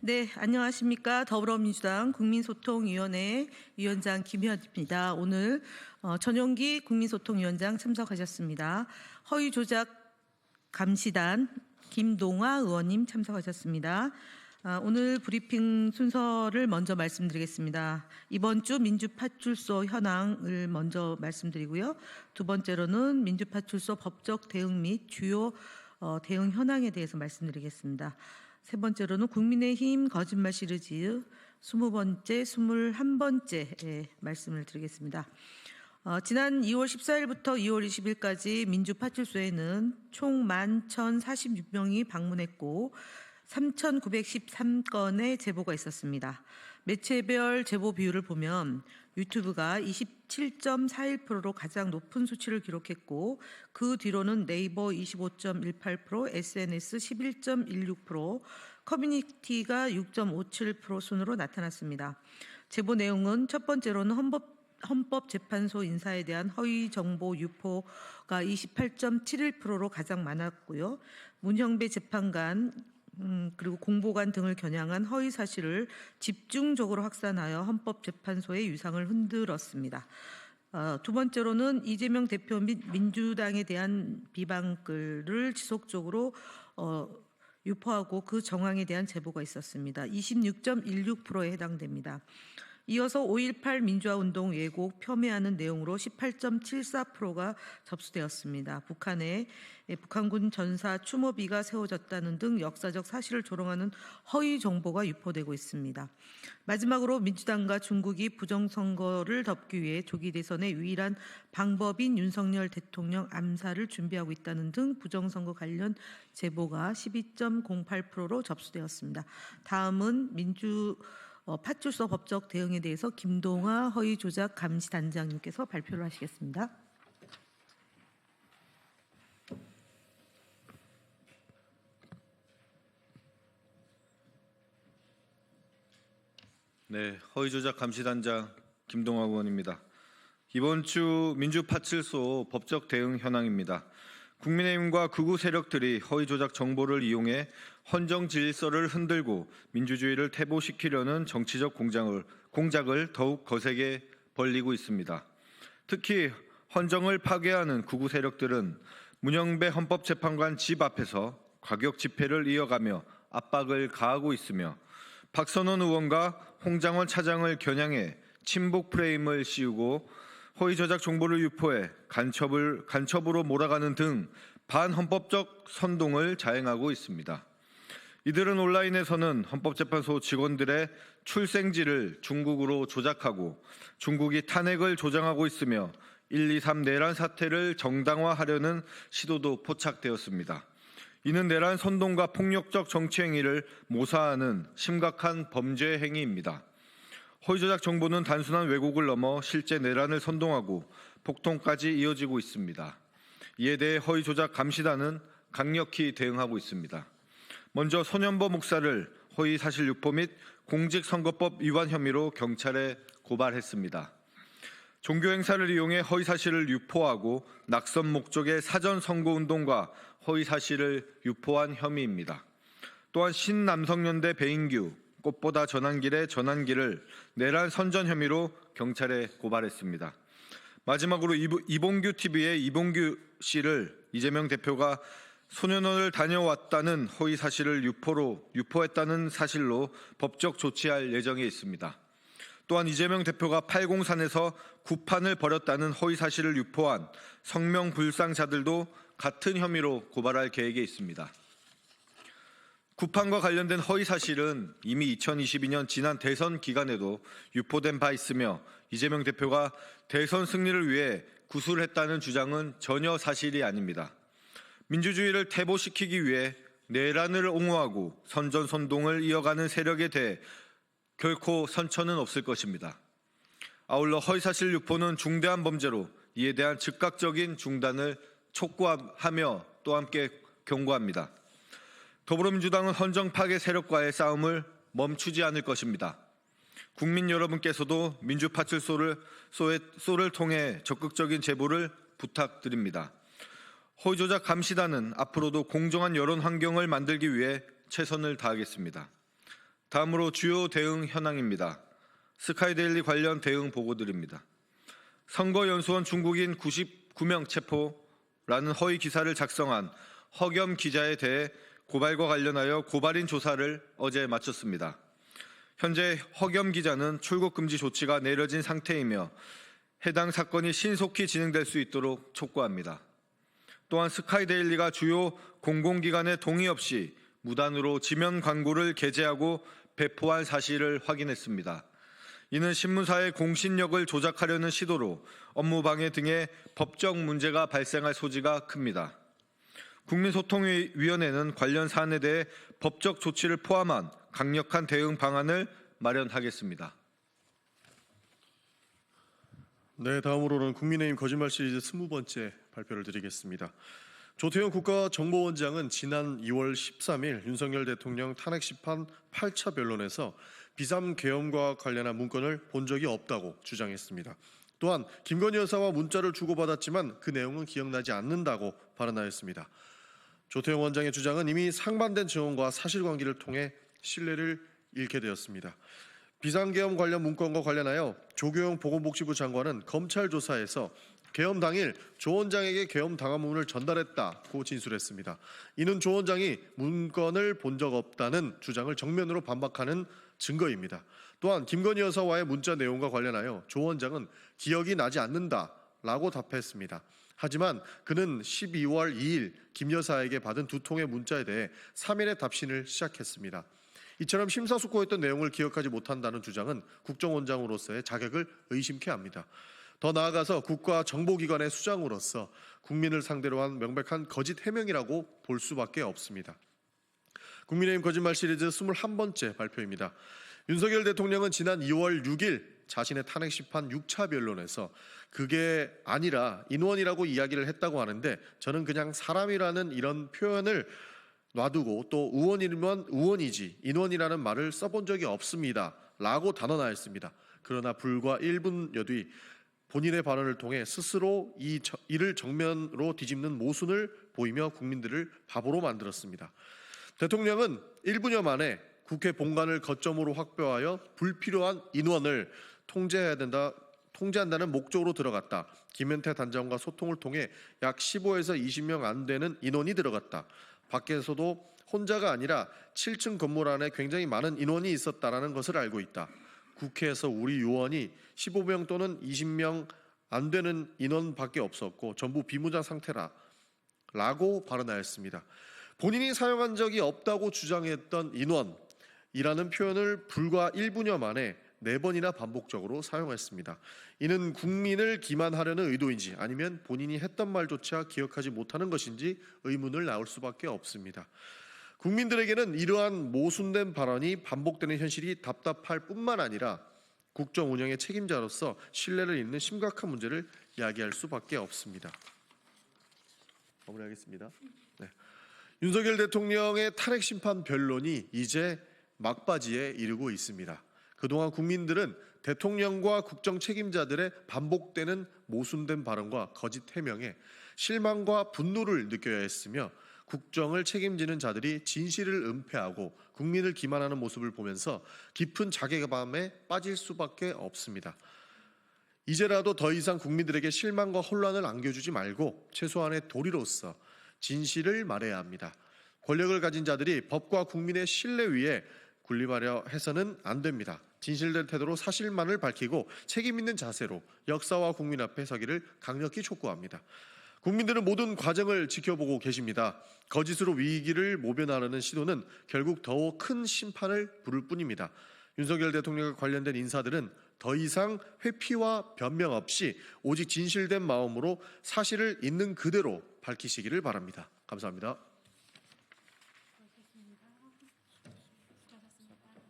네, 안녕하십니까. 더불어민주당 국민소통위원회 위원장 김희연입니다. 오늘 전용기 국민소통위원장 참석하셨습니다. 허위조작 감시단 김동아 의원님 참석하셨습니다. 오늘 브리핑 순서를 먼저 말씀드리겠습니다. 이번 주 민주파출소 현황을 먼저 말씀드리고요. 두 번째로는 민주파출소 법적 대응 및 주요 대응 현황에 대해서 말씀드리겠습니다. 세 번째로는 국민의힘 거짓말 시리즈 20번째, 21번째 말씀을 드리겠습니다. 지난 2월 14일부터 2월 20일까지 민주파출소에는 총 11,046명이 방문했고 3,913건의 제보가 있었습니다. 매체별 제보 비율을 보면 유튜브가 27.41%로 가장 높은 수치를 기록했고 그 뒤로는 네이버 25.18%, SNS 11.16%, 커뮤니티가 6.57% 순으로 나타났습니다. 제보 내용은 첫 번째로는 헌법재판소 인사에 대한 허위 정보 유포가 28.71%로 가장 많았고요. 문형배 재판관 그리고 공보관 등을 겨냥한 허위 사실을 집중적으로 확산하여 헌법재판소의 유상을 흔들었습니다. 두 번째로는 이재명 대표 및 민주당에 대한 비방글을 지속적으로 유포하고 그 정황에 대한 제보가 있었습니다. 26.16%에 해당됩니다. 이어서 5.18 민주화운동 왜곡 폄훼하는 내용으로 18.74%가 접수되었습니다. 북한에 북한군 전사 추모비가 세워졌다는 등 역사적 사실을 조롱하는 허위 정보가 유포되고 있습니다. 마지막으로 민주당과 중국이 부정선거를 덮기 위해 조기 대선의 유일한 방법인 윤석열 대통령 암살을 준비하고 있다는 등 부정선거 관련 제보가 12.08%로 접수되었습니다. 다음은 파출소 법적 대응에 대해서 김동아 허위조작 감시단장님께서 발표를 하시겠습니다. 네, 허위조작 감시단장 김동아 의원입니다. 이번 주 민주파출소 법적 대응 현황입니다. 국민의힘과 극우 세력들이 허위조작 정보를 이용해 헌정 질서를 흔들고 민주주의를 퇴보시키려는 정치적 공작을 더욱 거세게 벌이고 있습니다. 특히 헌정을 파괴하는 극우 세력들은 문형배 헌법재판관 집 앞에서 과격 집회를 이어가며 압박을 가하고 있으며 박선원 의원과 홍장원 차장을 겨냥해 친북 프레임을 씌우고 허위조작 정보를 유포해 간첩으로 몰아가는 등 반헌법적 선동을 자행하고 있습니다. 이들은 온라인에서는 헌법재판소 직원들의 출생지를 중국으로 조작하고 중국이 탄핵을 조장하고 있으며 1.23 내란 사태를 정당화하려는 시도도 포착되었습니다. 이는 내란 선동과 폭력적 정치 행위를 모사하는 심각한 범죄 행위입니다. 허위조작 정보는 단순한 왜곡을 넘어 실제 내란을 선동하고 폭동까지 이어지고 있습니다. 이에 대해 허위조작 감시단은 강력히 대응하고 있습니다. 먼저 손현보 목사를 허위사실 유포 및 공직선거법 위반 혐의로 경찰에 고발했습니다. 종교행사를 이용해 허위사실을 유포하고 낙선 목적의 사전선거운동과 허위사실을 유포한 혐의입니다. 또한 신남성연대 배인규, 꽃보다 전환길의 전환기를 내란 선전 혐의로 경찰에 고발했습니다. 마지막으로 이봉규 TV의 이봉규 씨를 이재명 대표가 소년원을 다녀왔다는 허위 사실을 유포했다는 사실로 법적 조치할 예정에 있습니다. 또한 이재명 대표가 팔공산에서 구판을 벌였다는 허위 사실을 유포한 성명불상자들도 같은 혐의로 고발할 계획에 있습니다. 구판과 관련된 허위 사실은 이미 2022년 지난 대선 기간에도 유포된 바 있으며 이재명 대표가 대선 승리를 위해 구술했다는 주장은 전혀 사실이 아닙니다. 민주주의를 퇴보시키기 위해 내란을 옹호하고 선전선동을 이어가는 세력에 대해 결코 선처는 없을 것입니다. 아울러 허위사실 유포는 중대한 범죄로 이에 대한 즉각적인 중단을 촉구하며 또 함께 경고합니다. 더불어민주당은 헌정 파괴 세력과의 싸움을 멈추지 않을 것입니다. 국민 여러분께서도 민주파출소를 통해 적극적인 제보를 부탁드립니다. 허위조작 감시단은 앞으로도 공정한 여론 환경을 만들기 위해 최선을 다하겠습니다. 다음으로 주요 대응 현황입니다. 스카이데일리 관련 대응 보고드립니다. 선거연수원 중국인 99명 체포라는 허위 기사를 작성한 허겸 기자에 대해 고발과 관련하여 고발인 조사를 어제 마쳤습니다. 현재 허겸 기자는 출국 금지 조치가 내려진 상태이며 해당 사건이 신속히 진행될 수 있도록 촉구합니다. 또한 스카이데일리가 주요 공공기관의 동의 없이 무단으로 지면 광고를 게재하고 배포한 사실을 확인했습니다. 이는 신문사의 공신력을 조작하려는 시도로 업무방해 등의 법적 문제가 발생할 소지가 큽니다. 국민소통위원회는 관련 사안에 대해 법적 조치를 포함한 강력한 대응 방안을 마련하겠습니다. 네, 다음으로는 국민의힘 거짓말 시리즈 20번째 발표를 드리겠습니다. 조태용 국가정보원장은 지난 2월 13일 윤석열 대통령 탄핵 심판 8차 변론에서 비상계엄과 관련한 문건을 본 적이 없다고 주장했습니다. 또한 김건희 여사와 문자를 주고받았지만 그 내용은 기억나지 않는다고 발언하였습니다. 조태용 원장의 주장은 이미 상반된 증언과 사실관계를 통해 신뢰를 잃게 되었습니다. 비상계엄 관련 문건과 관련하여 조교영 보건복지부 장관은 검찰 조사에서 계엄 당일 조 원장에게 계엄 당화문을 전달했다고 진술했습니다. 이는 조 원장이 문건을 본 적 없다는 주장을 정면으로 반박하는 증거입니다. 또한 김건희 여사와의 문자 내용과 관련하여 조 원장은 기억이 나지 않는다라고 답했습니다. 하지만 그는 12월 2일 김 여사에게 받은 2통의 문자에 대해 3일의 답신을 시작했습니다. 이처럼 심사숙고했던 내용을 기억하지 못한다는 주장은 국정원장으로서의 자격을 의심케 합니다. 더 나아가서 국가정보기관의 수장으로서 국민을 상대로 한 명백한 거짓 해명이라고 볼 수밖에 없습니다. 국민의힘 거짓말 시리즈 21번째 발표입니다. 윤석열 대통령은 지난 2월 6일 자신의 탄핵 심판 6차 변론에서 그게 아니라 인원이라고 이야기를 했다고 하는데 저는 그냥 사람이라는 이런 표현을 놔두고 또 의원이면 의원이지 인원이라는 말을 써본 적이 없습니다 라고 단언하였습니다. 그러나 불과 1분여 뒤 본인의 발언을 통해 스스로 이를 정면으로 뒤집는 모순을 보이며 국민들을 바보로 만들었습니다. 대통령은 1분여 만에 국회 본관을 거점으로 확보하여 불필요한 인원을 통제한다는 목적으로 들어갔다. 김현태 단장과 소통을 통해 약 15에서 20명 안 되는 인원이 들어갔다. 밖에서도 혼자가 아니라 7층 건물 안에 굉장히 많은 인원이 있었다는 것을 알고 있다. 국회에서 우리 요원이 15명 또는 20명 안 되는 인원밖에 없었고 전부 비무장 상태라 라고 발언하였습니다. 본인이 사용한 적이 없다고 주장했던 인원이라는 표현을 불과 1분여 만에 4번이나 반복적으로 사용했습니다. 이는 국민을 기만하려는 의도인지 아니면 본인이 했던 말조차 기억하지 못하는 것인지 의문을 낳을 수밖에 없습니다. 국민들에게는 이러한 모순된 발언이 반복되는 현실이 답답할 뿐만 아니라 국정 운영의 책임자로서 신뢰를 잃는 심각한 문제를 야기할 수밖에 없습니다. 마무리하겠습니다. 네. 윤석열 대통령의 탄핵 심판 변론이 이제 막바지에 이르고 있습니다. 그동안 국민들은 대통령과 국정 책임자들의 반복되는 모순된 발언과 거짓 해명에 실망과 분노를 느껴야 했으며 국정을 책임지는 자들이 진실을 은폐하고 국민을 기만하는 모습을 보면서 깊은 자괴감에 빠질 수밖에 없습니다. 이제라도 더 이상 국민들에게 실망과 혼란을 안겨주지 말고 최소한의 도리로서 진실을 말해야 합니다. 권력을 가진 자들이 법과 국민의 신뢰 위에 군림하려 해서는 안 됩니다. 진실된 태도로 사실만을 밝히고 책임 있는 자세로 역사와 국민 앞에 서기를 강력히 촉구합니다. 국민들은 모든 과정을 지켜보고 계십니다. 거짓으로 위기를 모면하려는 시도는 결국 더 큰 심판을 부를 뿐입니다. 윤석열 대통령과 관련된 인사들은 더 이상 회피와 변명 없이 오직 진실된 마음으로 사실을 있는 그대로 밝히시기를 바랍니다. 감사합니다.